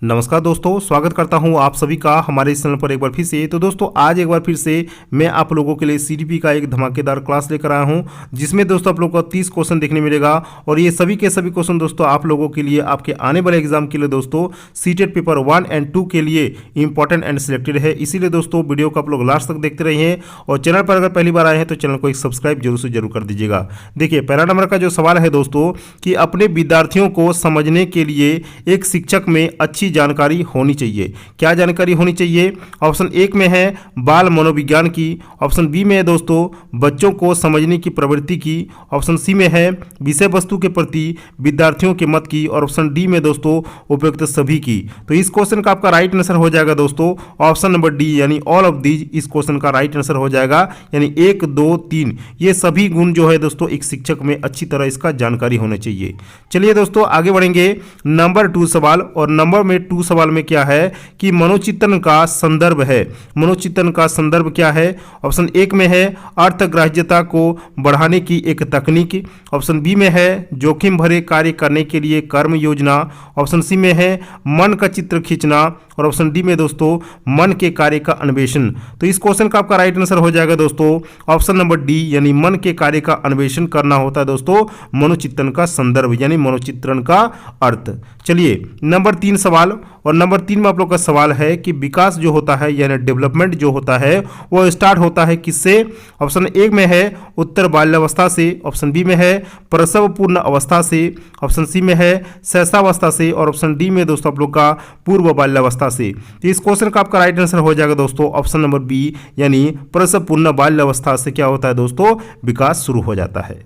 नमस्कार दोस्तों, स्वागत करता हूं आप सभी का हमारे इस चैनल पर एक बार फिर से। तो दोस्तों आज एक बार फिर से मैं आप लोगों के लिए सीडीपी का एक धमाकेदार क्लास लेकर आया हूं, जिसमें दोस्तों आप लोगों को 30 क्वेश्चन देखने मिलेगा। और ये सभी के सभी क्वेश्चन दोस्तों आप लोगों के लिए आपके आने वाले एग्जाम के लिए दोस्तों सीटेट पेपर 1 और 2 के लिए इंपॉर्टेंट एंड सिलेक्टेड है। इसीलिए दोस्तों वीडियो को आप लोग लास्ट तक देखते रहिए और चैनल पर अगर पहली बार आए हैं तो चैनल को एक सब्सक्राइब जरूर से जरूर कर दीजिएगा। देखिए पहला नंबर का जो सवाल है दोस्तों कि अपने विद्यार्थियों को समझने के लिए एक शिक्षक में अच्छी जानकारी होनी चाहिए। क्या जानकारी होनी चाहिए? ऑप्शन 1 में है बाल मनोविज्ञान की, ऑप्शन बी में है दोस्तों बच्चों को समझने की प्रवृत्ति की, ऑप्शन सी में है विषय वस्तु के प्रति विद्यार्थियों के मत की, और ऑप्शन डी में दोस्तों उपयुक्त सभी की। तो इस क्वेश्चन का आपका राइट आंसर हो जाएगा दोस्तों ऑप्शन नंबर डी, यानी ऑल ऑफ दीज इस क्वेश्चन का राइट आंसर हो जाएगा। यानी 1, 2, 3 ये सभी गुण जो है दोस्तों एक शिक्षक में अच्छी तरह इसका जानकारी होना चाहिए। चलिए दोस्तों आगे बढ़ेंगे नंबर 2 सवाल। और नंबर में 2 सवाल में क्या है कि मनोचित्रण का संदर्भ है। मनोचित्रण का संदर्भ क्या है? ऑप्शन 1 में है अर्थग्राह्यता को बढ़ाने की एक तकनीक, ऑप्शन बी में है जोखिम भरे कार्य करने के लिए कर्म योजना, ऑप्शन सी में है मन का चित्र खींचना, और ऑप्शन डी में दोस्तों मन के कार्य का अन्वेषण। तो इस क्वेश्चन का आपका राइट आंसर हो जाएगा दोस्तों ऑप्शन नंबर डी, यानी मन के कार्य का अन्वेषण करना होता है दोस्तों मनोचित्रण का संदर्भ, यानी मनोचित्रण का अर्थ। चलिए नंबर 3 सवाल। और नंबर 3 में आप लोग का सवाल है कि विकास जो होता है यानी डेवलपमेंट जो होता है वो स्टार्ट होता है किससे? ऑप्शन 1 में है उत्तर बाल्यावस्था से, ऑप्शन बी में है प्रसव पूर्ण अवस्था से, ऑप्शन सी में है शैशवावस्था से, और ऑप्शन डी में दोस्तों आप लोग का पूर्व बाल्यावस्था से। तो इस क्वेश्चन का आपका राइट आंसर हो जाएगा दोस्तों ऑप्शन नंबर बी, यानी प्रसव पूर्ण बाल्यावस्था से क्या होता है दोस्तों विकास शुरू हो जाता है।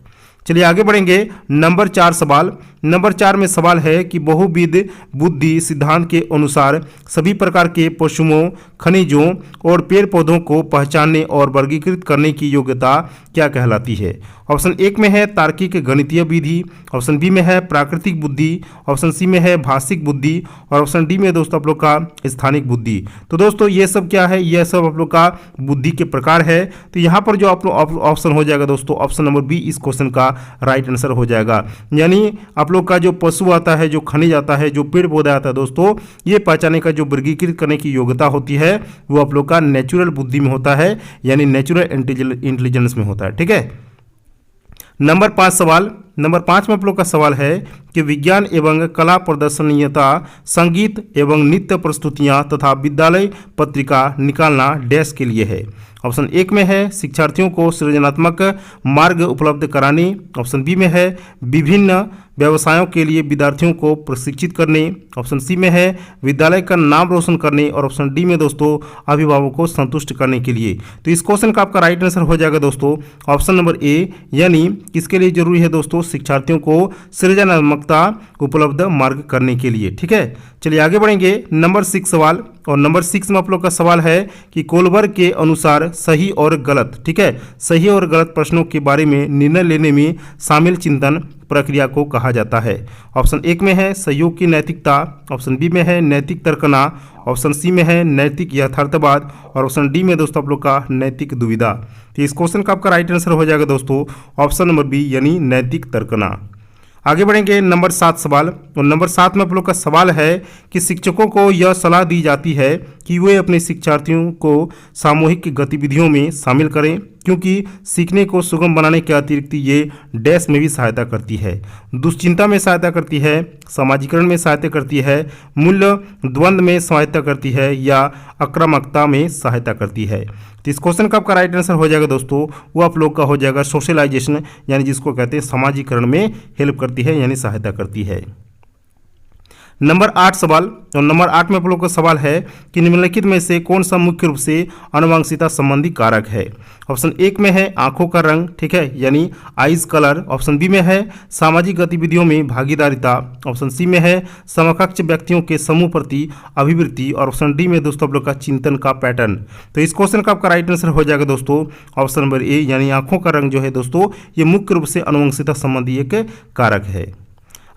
चलिए आगे बढ़ेंगे नंबर 4 सवाल। नंबर 4 में सवाल है कि बहुविध बुद्धि सिद्धांत के अनुसार सभी प्रकार के पशुओं, खनिजों और पेड़ पौधों को पहचानने और वर्गीकृत करने की योग्यता क्या कहलाती है? ऑप्शन 1 में है तार्किक गणितीय विधि, ऑप्शन बी में है प्राकृतिक बुद्धि, ऑप्शन सी में है भाषिक बुद्धि, और ऑप्शन डी में दोस्तों आप लोग का स्थानिक बुद्धि। तो दोस्तों ये सब क्या है? यह सब आप लोग का बुद्धि के प्रकार है। तो यहाँ पर जो आप लोग ऑप्शन हो जाएगा दोस्तों ऑप्शन नंबर बी इस क्वेश्चन का राइट आंसर हो जाएगा। यानी आप लोग का जो पशु आता है, जो खनिज आता है, जो पेड़ पौधा आता है दोस्तों, ये पहचाने का जो वर्गीकृत करने की योग्यता होती है वो आप लोग का नेचुरल बुद्धि में होता है, यानी नेचुरल इंटेलिजेंस में होता है। ठीक है। नंबर 5 सवाल। नंबर 5 में आप लोग का सवाल है कि विज्ञान एवं कला प्रदर्शनीयता, संगीत एवं नृत्य प्रस्तुतियां तथा विद्यालय पत्रिका निकालना डैश के लिए है। ऑप्शन 1 में है शिक्षार्थियों को सृजनात्मक मार्ग उपलब्ध कराने, ऑप्शन बी में है विभिन्न व्यवसायों के लिए विद्यार्थियों को प्रशिक्षित करने, ऑप्शन सी में है विद्यालय का नाम रोशन करने, और ऑप्शन डी में दोस्तों अभिभावकों को संतुष्ट करने के लिए। तो इस क्वेश्चन का आपका राइट आंसर हो जाएगा दोस्तों ऑप्शन नंबर ए, यानी किसके लिए जरूरी है दोस्तों शिक्षार्थियों को सृजनात्मकता उपलब्ध मार्ग करने के लिए। ठीक है। चलिए आगे बढ़ेंगे नंबर 6 सवाल। और नंबर 6 में आप लोग का सवाल है कि कोलबर के अनुसार सही और गलत, ठीक है, सही और गलत प्रश्नों के बारे में निर्णय लेने में शामिल चिंतन प्रक्रिया को कहा जाता है। ऑप्शन 1 में है सहयोग की नैतिकता, ऑप्शन बी में है नैतिक तर्कना, ऑप्शन सी में है नैतिक यथार्थवाद, और ऑप्शन डी में दोस्तों आप लोग का नैतिक दुविधा। तो इस क्वेश्चन का आपका राइट आंसर हो जाएगा दोस्तों ऑप्शन नंबर बी, यानी नैतिक तर्कना। आगे बढ़ेंगे नंबर 7 सवाल। और नंबर 7 में आप लोग का सवाल है कि शिक्षकों को यह सलाह दी जाती है कि वे अपने शिक्षार्थियों को सामूहिक गतिविधियों में शामिल करें, क्योंकि सीखने को सुगम बनाने के अतिरिक्त ये डैश में भी सहायता करती है। दुश्चिंता में सहायता करती है, सामाजिकरण में सहायता करती है, मूल्य द्वंद्व में सहायता करती है, या आक्रामकता में सहायता करती है। तो इस क्वेश्चन का आपका राइट आंसर हो जाएगा दोस्तों वो आप लोग का हो जाएगा सोशलाइजेशन, यानी जिसको कहते हैं समाजीकरण में हेल्प करती है, यानी सहायता करती है। नंबर 8 सवाल। और नंबर 8 में आप लोगों का सवाल है कि निम्नलिखित में से कौन सा मुख्य रूप से आनुवंशिकता संबंधी कारक है? ऑप्शन 1 में है आंखों का रंग, ठीक है, यानी आइज कलर, ऑप्शन बी में है सामाजिक गतिविधियों में भागीदारिता, ऑप्शन सी में है समकक्ष व्यक्तियों के समूह प्रति अभिवृत्ति, और ऑप्शन डी में दोस्तों आप लोग का चिंतन का पैटर्न। तो इस क्वेश्चन का आपका राइट आंसर हो जाएगा दोस्तों ऑप्शन नंबर ए, यानी आंखों का रंग जो है दोस्तों ये मुख्य रूप से आनुवंशिकता संबंधी एक कारक है।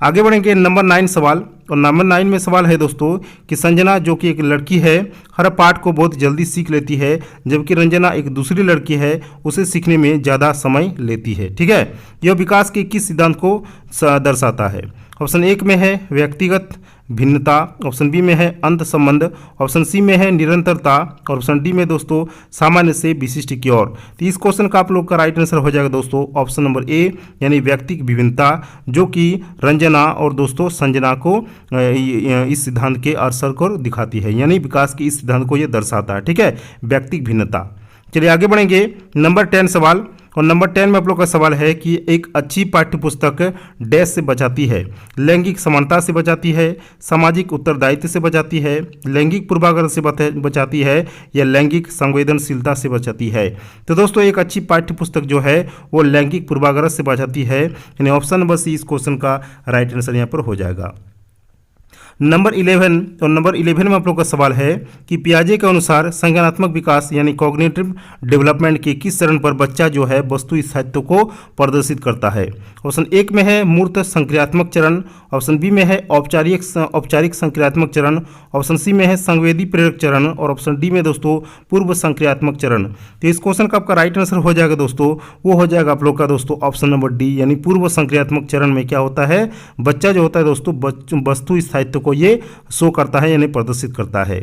आगे बढ़ेंगे नंबर 9 सवाल। और नंबर 9 में सवाल है दोस्तों कि संजना जो कि एक लड़की है हर पाठ को बहुत जल्दी सीख लेती है, जबकि रंजना एक दूसरी लड़की है उसे सीखने में ज़्यादा समय लेती है। ठीक है। यह विकास के किस सिद्धांत को दर्शाता है? ऑप्शन 1 में है व्यक्तिगत भिन्नता, ऑप्शन बी में है अंत संबंध, ऑप्शन सी में है निरंतरता और ऑप्शन डी में दोस्तों सामान्य से विशिष्ट की ओर। तो इस क्वेश्चन का आप लोग का राइट आंसर हो जाएगा दोस्तों ऑप्शन नंबर ए यानी व्यक्तिक विभिन्नता, जो कि रंजना और दोस्तों संजना को इस सिद्धांत के असर को दिखाती है, यानी विकास के इस सिद्धांत को यह दर्शाता है। ठीक है, व्यक्तिक भिन्नता। चलिए आगे बढ़ेंगे। नंबर 10 सवाल, और नंबर 10 में आप लोग का सवाल है कि एक अच्छी पाठ्यपुस्तक डैश से बचाती है, लैंगिक समानता से बचाती है, सामाजिक उत्तरदायित्व से बचाती है, लैंगिक पूर्वाग्रह से बचाती है या लैंगिक संवेदनशीलता से बचाती है। तो दोस्तों एक अच्छी पाठ्यपुस्तक जो है वो लैंगिक पूर्वाग्रह से बचाती है, यानी ऑप्शन नंबर सी इस क्वेश्चन का राइट आंसर यहाँ पर हो जाएगा। नंबर 11, और नंबर 11 में आप लोग का सवाल है कि पियाजे के अनुसार संज्ञानात्मक विकास यानी कॉग्निटिव डेवलपमेंट के किस चरण पर बच्चा जो है वस्तु स्थायित्व को प्रदर्शित करता है। ऑप्शन एक में है मूर्त संक्रियात्मक चरण, ऑप्शन बी में है औपचारिक संक्रियात्मक चरण, ऑप्शन सी में है संवेदी प्रेरक चरण और ऑप्शन डी में दोस्तों पूर्व संक्रियात्मक चरण। तो इस क्वेश्चन का आपका राइट आंसर हो जाएगा दोस्तों, वो हो जाएगा आप लोग का दोस्तों ऑप्शन नंबर डी यानी पूर्व संक्रियात्मक चरण में क्या होता है, बच्चा जो होता है दोस्तों वस्तु स्थायित्व को ये शो करता है यानी प्रदर्शित करता है।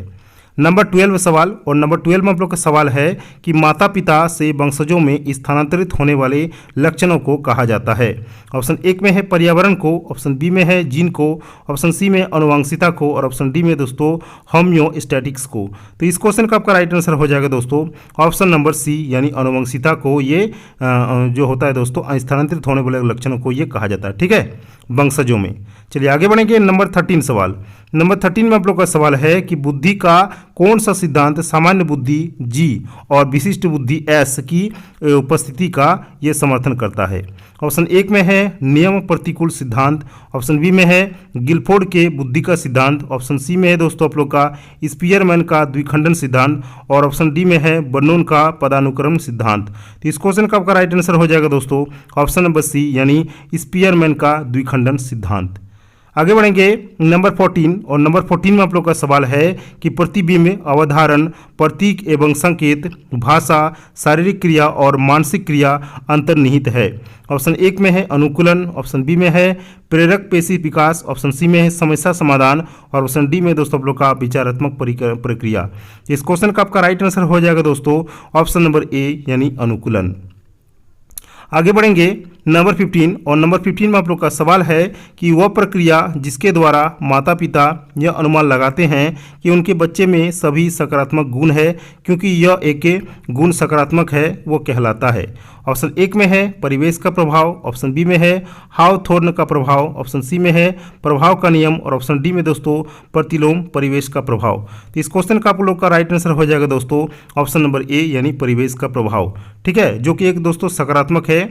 नंबर 12 सवाल, और नंबर 12 में आप लोग का सवाल है कि माता पिता से वंशजों में स्थानांतरित होने वाले लक्षणों को कहा जाता है। ऑप्शन एक में है पर्यावरण को, ऑप्शन बी में है जीन को, ऑप्शन सी में अनुवांशिकता को और ऑप्शन डी में दोस्तों होम्योस्टैटिक्स को। तो इस क्वेश्चन का आपका राइट आंसर हो जाएगा दोस्तों ऑप्शन नंबर सी यानी अनुवांशिकता को ये जो होता है दोस्तों स्थानांतरित होने वाले लक्षणों को ये कहा जाता है। ठीक है, वंशजों में। चलिए आगे बढ़ेंगे। नंबर 13 सवाल, नंबर 13 में आप लोग का सवाल है कि बुद्धि का कौन सा सिद्धांत सामान्य बुद्धि जी और विशिष्ट बुद्धि एस की उपस्थिति का ये समर्थन करता है। ऑप्शन एक में है नियम प्रतिकूल सिद्धांत, ऑप्शन बी में है गिलफोर्ड के बुद्धि का सिद्धांत, ऑप्शन सी में है दोस्तों आप लोग का स्पीयरमैन का द्विखंडन सिद्धांत और ऑप्शन डी में है बर्नून का पदानुक्रम सिद्धांत। तो इस क्वेश्चन का आपका राइट आंसर हो जाएगा दोस्तों ऑप्शन नंबर सी यानी स्पीयरमैन का द्विखंडन सिद्धांत। आगे बढ़ेंगे। नंबर 14, और नंबर 14 में आप लोग का सवाल है कि प्रतिबिंब, अवधारण, प्रतीक एवं संकेत, भाषा, शारीरिक क्रिया और मानसिक क्रिया अंतर्निहित है। ऑप्शन एक में है अनुकूलन, ऑप्शन बी में है प्रेरक पेशी विकास, ऑप्शन सी में है समस्या समाधान और ऑप्शन डी में दोस्तों आप लोग का विचारात्मक प्रक्रिया। इस क्वेश्चन का आपका राइट आंसर हो जाएगा दोस्तों ऑप्शन नंबर ए यानी अनुकूलन। आगे बढ़ेंगे। नंबर 15, और नंबर 15 में आप लोग का सवाल है कि वह प्रक्रिया जिसके द्वारा माता पिता यह अनुमान लगाते हैं कि उनके बच्चे में सभी सकारात्मक गुण है क्योंकि यह एक गुण सकारात्मक है, वो कहलाता है। ऑप्शन एक में है परिवेश का प्रभाव, ऑप्शन बी में है हावथोर्न का प्रभाव, ऑप्शन सी में है प्रभाव का नियम और ऑप्शन डी में दोस्तों प्रतिलोम परिवेश का प्रभाव। तो इस क्वेश्चन का आप लोग का राइट आंसर हो जाएगा दोस्तों ऑप्शन नंबर ए यानी परिवेश का प्रभाव। ठीक है, जो कि एक दोस्तों सकारात्मक है।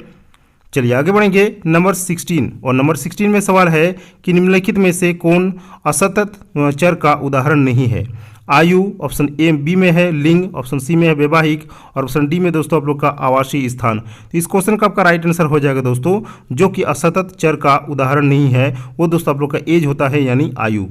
चलिए आगे बढ़ेंगे। नंबर 16, और नंबर 16 में सवाल है कि निम्नलिखित में से कौन असतत चर का उदाहरण नहीं है। आयु, ऑप्शन ए बी में है लिंग, ऑप्शन सी में है वैवाहिक और ऑप्शन डी में दोस्तों आप लोग का आवासीय स्थान। तो इस क्वेश्चन का आपका राइट आंसर हो जाएगा दोस्तों जो कि असतत चर का उदाहरण नहीं है वो दोस्तों आप लोग का एज होता है यानी आयु।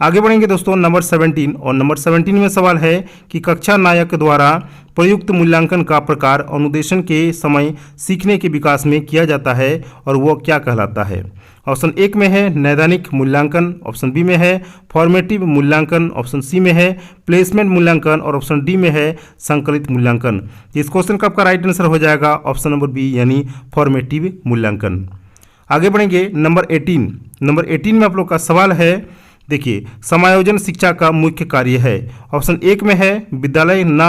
आगे बढ़ेंगे दोस्तों। नंबर 17, और नंबर 17 में सवाल है कि कक्षा नायक द्वारा प्रयुक्त मूल्यांकन का प्रकार अनुदेशन के समय सीखने के विकास में किया जाता है और वह क्या कहलाता है। ऑप्शन एक में है नैदानिक मूल्यांकन, ऑप्शन बी में है फॉर्मेटिव मूल्यांकन, ऑप्शन सी में है प्लेसमेंट मूल्यांकन और ऑप्शन डी में है संकलित मूल्यांकन। इस क्वेश्चन का आपका राइट आंसर हो जाएगा ऑप्शन नंबर बी यानी फॉर्मेटिव मूल्यांकन। आगे बढ़ेंगे। नंबर 18, नंबर 18 में आप लोग का सवाल है, देखिए समायोजन शिक्षा का मुख्य कार्य है। ऑप्शन एक में है विद्यालय न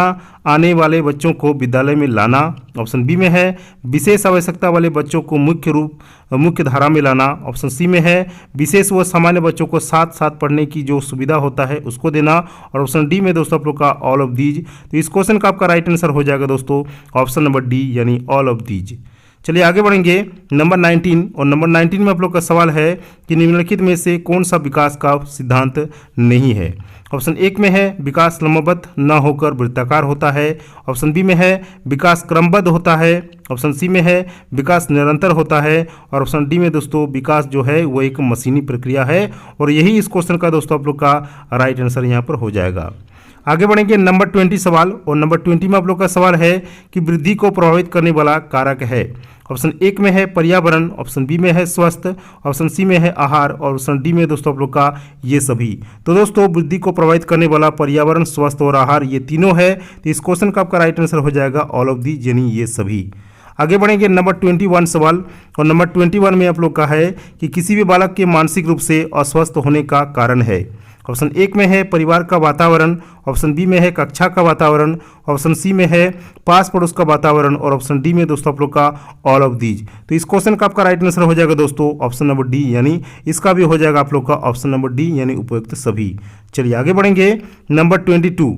आने वाले बच्चों को विद्यालय में लाना, ऑप्शन बी में है विशेष आवश्यकता वाले बच्चों को मुख्य धारा में लाना, ऑप्शन सी में है विशेष व सामान्य बच्चों को साथ साथ पढ़ने की जो सुविधा होता है उसको देना और ऑप्शन डी में दोस्तों आप लोग का ऑल ऑफ दीज। तो इस क्वेश्चन का आपका राइट आंसर हो जाएगा दोस्तों ऑप्शन नंबर डी यानी ऑल ऑफ दीज। चलिए आगे बढ़ेंगे। नंबर 19, और नंबर 19 में आप लोग का सवाल है कि निम्नलिखित में से कौन सा विकास का सिद्धांत नहीं है। ऑप्शन एक में है विकास लंबवत न होकर वृत्ताकार होता है, ऑप्शन बी में है विकास क्रमबद्ध होता है, ऑप्शन सी में है विकास निरंतर होता है और ऑप्शन डी में दोस्तों विकास जो है वो एक मशीनी प्रक्रिया है और यही इस क्वेश्चन का दोस्तों आप लोग का राइट आंसर यहाँ पर हो जाएगा। आगे बढ़ेंगे नंबर 20 सवाल, और नंबर 20 में आप लोग का सवाल है कि वृद्धि को प्रभावित करने वाला कारक है। ऑप्शन एक में है पर्यावरण, ऑप्शन बी में है स्वास्थ्य, ऑप्शन सी में है आहार, और ऑप्शन डी में दोस्तों आप लोग का ये सभी। तो दोस्तों वृद्धि को प्रभावित करने वाला पर्यावरण, स्वास्थ्य और आहार ये तीनों है। तो इस क्वेश्चन का आपका राइट आंसर हो जाएगा ऑल ऑफ दी, यानी ये सभी। आगे बढ़ेंगे नंबर 21 सवाल, और नंबर 21 में आप लोग का है कि किसी भी बालक के मानसिक रूप से अस्वस्थ होने का कारण है। ऑप्शन एक में है परिवार का वातावरण, ऑप्शन बी में है कक्षा का वातावरण, ऑप्शन सी में है पास पड़ोस का वातावरण, और ऑप्शन डी में दोस्तों आप लोग का ऑल ऑफ दीज। तो इस क्वेश्चन का आपका राइट आंसर हो जाएगा दोस्तों ऑप्शन नंबर डी, यानी इसका भी हो जाएगा आप लोग का ऑप्शन नंबर डी, यानी उपयुक्त सभी। चलिए आगे बढ़ेंगे नंबर 22।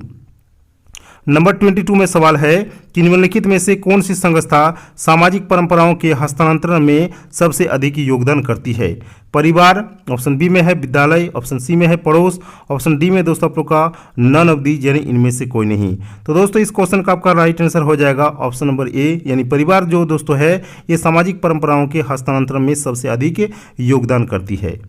नंबर 22 में सवाल है कि निम्नलिखित में से कौन सी संस्था सामाजिक परंपराओं के हस्तांतरण में सबसे अधिक योगदान करती है। परिवार, ऑप्शन बी में है विद्यालय, ऑप्शन सी में है पड़ोस, ऑप्शन डी में दोस्तों आप लोग का नन ऑफ दी, यानी इनमें से कोई नहीं। तो दोस्तों इस क्वेश्चन का आपका राइट आंसर हो जाएगा ऑप्शन नंबर ए, यानी परिवार जो दोस्तों है ये सामाजिक परंपराओं के हस्तांतरण में सबसे अधिक योगदान करती है।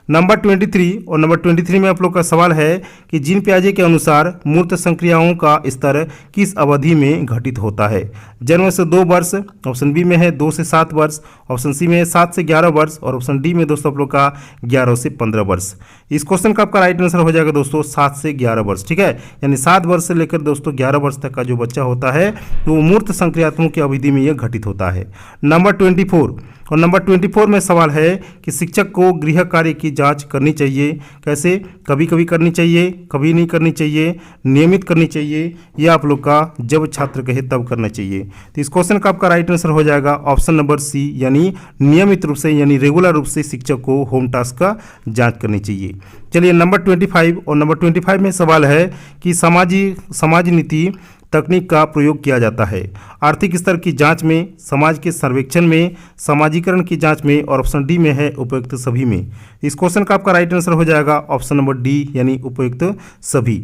नंबर 23, और नंबर 23 में आप लोग का सवाल है कि जीन पियाजे के अनुसार मूर्त संक्रियाओं का स्तर किस अवधि में घटित होता है। जन्म से 2 वर्ष, ऑप्शन बी में है 2 से 7 वर्ष, ऑप्शन सी में है 7 से 11 वर्ष, और ऑप्शन डी में दोस्तों आप लोग का 11 से 15 वर्ष। इस क्वेश्चन का आपका राइट आंसर हो जाएगा दोस्तों 7 से 11 वर्ष, ठीक है। यानी 7 वर्ष से लेकर दोस्तों 11 वर्ष तक का जो बच्चा होता है तो वो मूर्त संक्रियात्मों की अवधि में यह घटित होता है। नंबर 24, और नंबर 24 में सवाल है कि शिक्षक को गृह कार्य की जांच करनी चाहिए। कैसे? कभी कभी करनी चाहिए, कभी नहीं करनी चाहिए, नियमित करनी चाहिए, या आप लोग का जब छात्र कहे तब करना चाहिए। तो इस क्वेश्चन का आपका राइट आंसर हो जाएगा ऑप्शन नंबर सी, यानी नियमित रूप से यानी रेगुलर रूप से शिक्षक को होम टास्क का जांच करनी चाहिए। चलिए नंबर 25, और नंबर 25 में सवाल है कि समाज नीति तकनीक का प्रयोग किया जाता है आर्थिक स्तर की जांच में, समाज के सर्वेक्षण में, समाजीकरण की जांच में, और ऑप्शन डी में है उपयुक्त सभी में। इस क्वेश्चन का आपका राइट आंसर हो जाएगा ऑप्शन नंबर डी, यानी उपयुक्त सभी।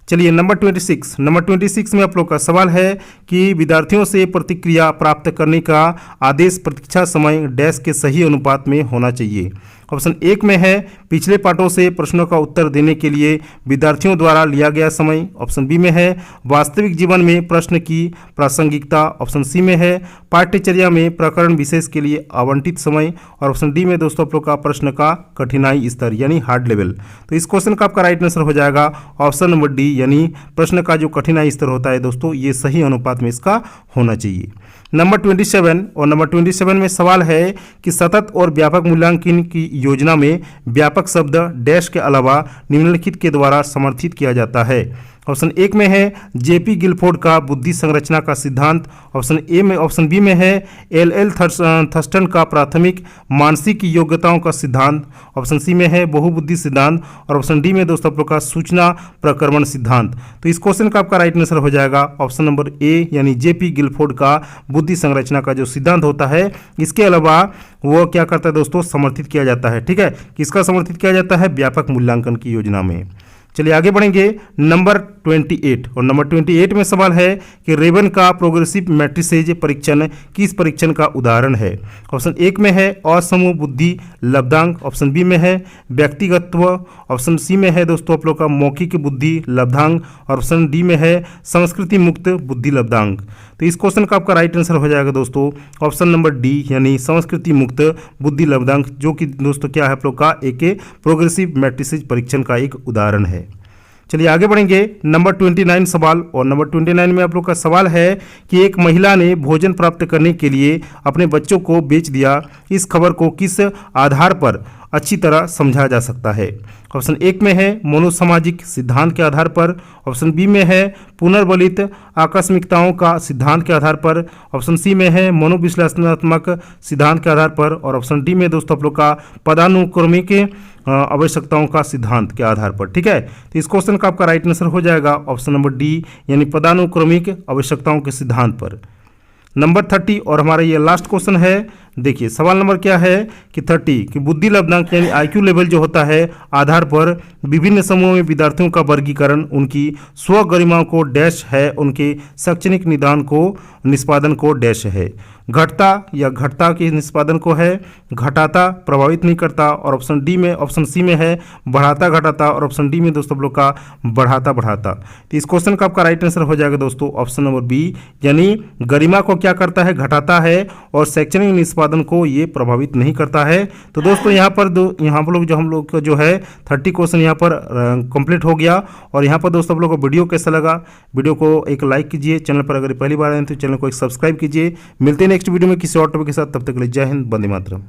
चलिए नंबर 26 में आप लोग का सवाल है कि विद्यार्थियों से प्रतिक्रिया प्राप्त करने का आदेश प्रतीक्षा समय डैश के सही अनुपात में होना चाहिए। ऑप्शन एक में है पिछले पाठों से प्रश्नों का उत्तर देने के लिए विद्यार्थियों द्वारा लिया गया समय, ऑप्शन बी में है वास्तविक जीवन में प्रश्न की प्रासंगिकता, ऑप्शन सी में है पाठ्यचर्या में प्रकरण विशेष के लिए आवंटित समय, और ऑप्शन डी में दोस्तों आप लोग का प्रश्न का कठिनाई स्तर यानी हार्ड लेवल। तो इस क्वेश्चन का आपका राइट आंसर हो जाएगा ऑप्शन नंबर डी, यानी प्रश्न का जो कठिनाई स्तर होता है दोस्तों ये सही अनुपात में इसका होना चाहिए। नंबर 27, और नंबर 27 में सवाल है कि सतत और व्यापक मूल्यांकन की योजना में व्यापक शब्द डैश के अलावा निम्नलिखित के द्वारा समर्थित किया जाता है। ऑप्शन एक में है जेपी गिलफोर्ड का बुद्धि संरचना का सिद्धांत, ऑप्शन बी में है एल थर्स्टन का प्राथमिक मानसिक योग्यताओं का सिद्धांत, ऑप्शन सी में है बहुबुद्धि सिद्धांत, और ऑप्शन डी में दोस्तों आप लोग का सूचना प्रक्रमण सिद्धांत। तो इस क्वेश्चन का आपका राइट आंसर हो जाएगा ऑप्शन नंबर ए, यानी जेपी गिलफोर्ड का बुद्धि संरचना का जो सिद्धांत होता है इसके अलावा वो क्या करता है दोस्तों समर्थित किया जाता है, ठीक है। किसका समर्थित किया जाता है? व्यापक मूल्यांकन की योजना में। चलिए आगे बढ़ेंगे नंबर 28, और नंबर 28 में सवाल है कि रेवन का प्रोग्रेसिव मैट्रिसेज परीक्षण किस परीक्षण का उदाहरण है। ऑप्शन एक में है असमूह बुद्धि लब्धांक, ऑप्शन बी में है व्यक्तिगतत्व, ऑप्शन सी में है दोस्तों आप लोग का मौखिक बुद्धि लब्धांक, और ऑप्शन डी में है संस्कृति मुक्त बुद्धि लब्धांक। तो इस क्वेश्चन का आपका राइट आंसर हो जाएगा दोस्तों ऑप्शन नंबर डी, यानी संस्कृति मुक्त बुद्धि लब्धांक, जो कि दोस्तों क्या है आप लोग का एक प्रोग्रेसिव मैट्रिसेज परीक्षण का एक उदाहरण है। चलिए आगे बढ़ेंगे नंबर 29 सवाल, और नंबर 29 में आप लोग का सवाल है कि एक महिला ने भोजन प्राप्त करने के लिए अपने बच्चों को बेच दिया। इस खबर को किस आधार पर अच्छी तरह समझा जा सकता है। ऑप्शन एक में है मनोसामाजिक सिद्धांत के आधार पर, ऑप्शन बी में है पुनर्बलित आकस्मिकताओं का सिद्धांत के आधार पर, ऑप्शन सी में है मनोविश्लेषणात्मक सिद्धांत के आधार पर, और ऑप्शन डी में दोस्तों आप लोग का पदानुक्रमिक आवश्यकताओं का सिद्धांत के आधार पर, ठीक है। तो इस क्वेश्चन का आपका राइट आंसर हो जाएगा ऑप्शन नंबर डी, यानी पदानुक्रमिक आवश्यकताओं के सिद्धांत पर। नंबर 30, और हमारा ये लास्ट क्वेश्चन है। देखिए सवाल नंबर क्या है कि 30 कि बुद्धि लब्धांक यानी आईक्यू लेवल जो होता है आधार पर विभिन्न समूहों में विद्यार्थियों का वर्गीकरण उनकी स्व गरिमा को डैश है, उनके शैक्षणिक निदान को निष्पादन को डैश है। घटता या घटता के निष्पादन को है, घटाता प्रभावित नहीं करता, और ऑप्शन सी में है बढ़ाता घटाता, और ऑप्शन डी में दोस्तों आप लोग का बढ़ाता बढ़ाता। तो इस क्वेश्चन का आपका राइट आंसर हो जाएगा दोस्तों ऑप्शन नंबर बी, यानी गरिमा को क्या करता है, घटाता है, और शैक्षणिक निष्पादन को ये प्रभावित नहीं करता है। तो दोस्तों यहाँ पर लोग हम लोग का जो है 30 क्वेश्चन यहाँ पर कंप्लीट हो गया। और यहाँ पर दोस्तों आप लोग को वीडियो कैसा लगा, वीडियो को एक लाइक कीजिए, चैनल पर अगर पहली बार आए तो चैनल को एक सब्सक्राइब कीजिए। मिलते हैं नेक्स्ट वीडियो में किसी और टॉपिक के साथ, तब तक के लिए जय हिंद, वंदे मातरम।